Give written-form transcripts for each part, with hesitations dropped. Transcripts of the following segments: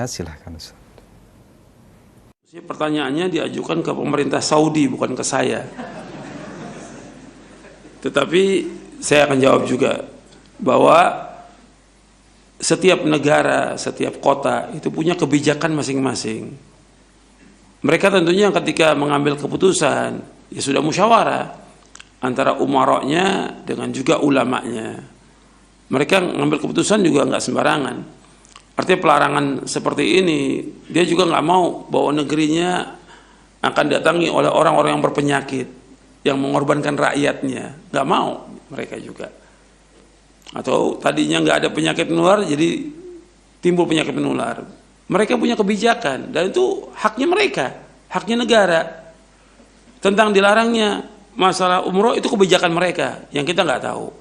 Silahkan Ustaz. Pertanyaannya diajukan ke pemerintah Saudi, bukan ke saya. Tetapi saya akan jawab juga bahwa setiap negara, setiap kota itu punya kebijakan masing-masing. Mereka tentunya ketika mengambil keputusan ya sudah musyawarah antara umaroknya dengan juga ulamanya. Mereka mengambil keputusan juga nggak sembarangan. Artinya pelarangan seperti ini, dia juga nggak mau bahwa negerinya akan datangi oleh orang-orang yang berpenyakit, yang mengorbankan rakyatnya. Nggak mau mereka juga. Atau tadinya nggak ada penyakit menular, jadi timbul penyakit menular. Mereka punya kebijakan, dan itu haknya mereka, haknya negara. Tentang dilarangnya masalah umroh, itu kebijakan mereka, yang kita nggak tahu.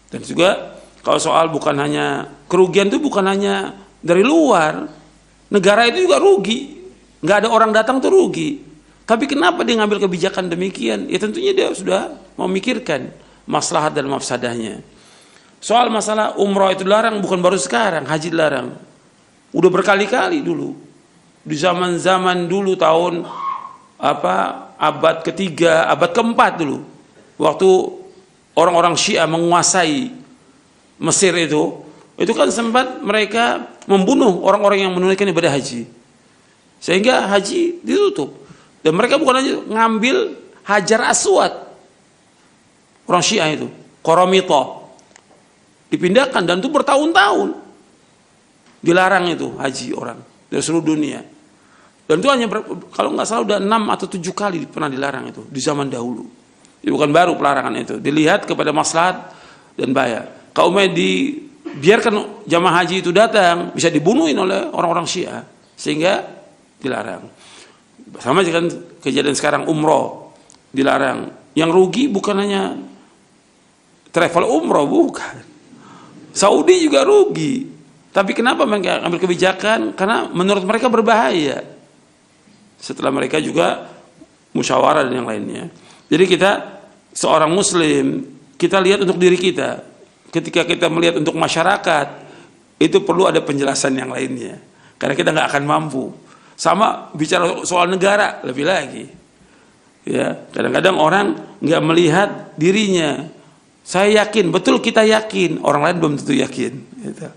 Dan juga kalau soal bukan hanya kerugian itu bukan hanya dari luar, negara itu juga rugi. Nggak ada orang datang tuh rugi. Tapi kenapa dia ngambil kebijakan demikian? Ya tentunya dia sudah memikirkan maslahat dan mafsadahnya. Soal masalah umroh itu dilarang bukan baru sekarang, haji dilarang. Udah berkali-kali dulu. Di zaman-zaman dulu tahun abad ketiga, abad keempat dulu. Waktu orang-orang Syiah menguasai Mesir itu kan sempat mereka membunuh orang-orang yang menunaikan ibadah haji, sehingga haji ditutup. Dan mereka bukan hanya ngambil Hajar Aswad, orang Syiah itu Qaramita, dipindahkan, dan itu bertahun-tahun dilarang itu haji orang dari seluruh dunia. Dan itu hanya kalau nggak salah udah 6 atau 7 kali pernah dilarang itu di zaman dahulu. Jadi bukan baru pelarangan itu, dilihat kepada maslahat dan bahaya. Kalau dibiarkan jamaah haji itu datang, bisa dibunuhin oleh orang-orang Syiah, sehingga dilarang. Sama dengan kejadian sekarang umroh dilarang. Yang rugi bukan hanya travel umroh, bukan. Saudi juga rugi. Tapi kenapa mereka ambil kebijakan? Karena menurut mereka berbahaya. Setelah mereka juga musyawarah dan yang lainnya. Jadi kita seorang muslim, kita lihat untuk diri kita. Ketika kita melihat untuk masyarakat, itu perlu ada penjelasan yang lainnya. Karena kita nggak akan mampu. Sama bicara soal negara, lebih lagi. Ya, kadang-kadang orang nggak melihat dirinya. Saya yakin, betul kita yakin, orang lain belum tentu yakin. Gitu.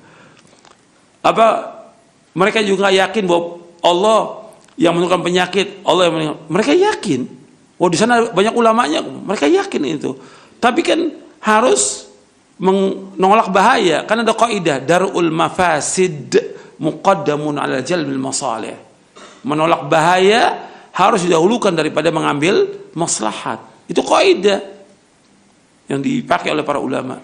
Mereka juga yakin bahwa Allah yang menentukan penyakit, Allah yang mereka yakin. Oh, di sana banyak ulamanya, mereka yakin itu. Tapi kan harus menolak bahaya, karena ada kaidah darul mafasid muqaddamun ala jalbil masalih. Menolak bahaya harus didahulukan daripada mengambil maslahat. Itu kaidah yang dipakai oleh para ulama.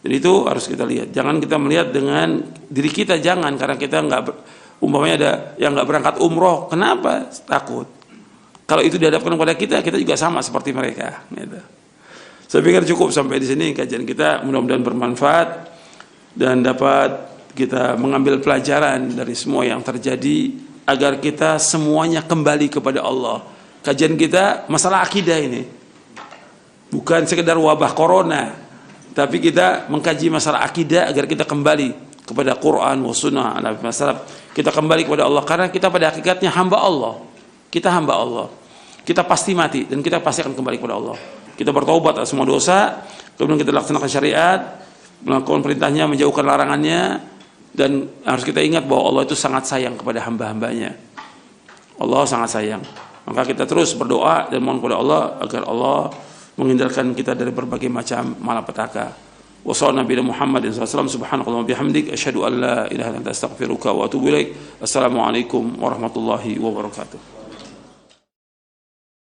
Jadi itu harus kita lihat. Jangan kita melihat dengan diri kita, jangan, karena kita umpamanya ada yang nggak berangkat umroh, kenapa takut? Kalau itu dihadapkan kepada kita juga sama seperti mereka. Gitu. Saya pikir cukup sampai di sini kajian kita, mudah-mudahan bermanfaat dan dapat kita mengambil pelajaran dari semua yang terjadi agar kita semuanya kembali kepada Allah. Kajian kita masalah akidah ini bukan sekedar wabah corona, tapi kita mengkaji masalah akidah agar kita kembali kepada Quran wa sunnah Nabi Muhammad. Kita kembali kepada Allah karena kita pada hakikatnya hamba Allah. Kita hamba Allah. Kita pasti mati dan kita pasti akan kembali kepada Allah. Kita bertaubat atas semua dosa, kemudian kita laksanakan syariat, melakukan perintahnya, menjauhkan larangannya, dan harus kita ingat bahwa Allah itu sangat sayang kepada hamba-hambanya. Allah sangat sayang. Maka kita terus berdoa dan mohon kepada Allah agar Allah menghindarkan kita dari berbagai macam malapetaka. Wa sallallahu nabiyana Muhammadin sallallahu alaihi wasallam, subhanakallahumma bihamdik, asyhadu an la ilaha illa anta astaghfiruka wa atubu ilaik. Assalamualaikum warahmatullahi wabarakatuh.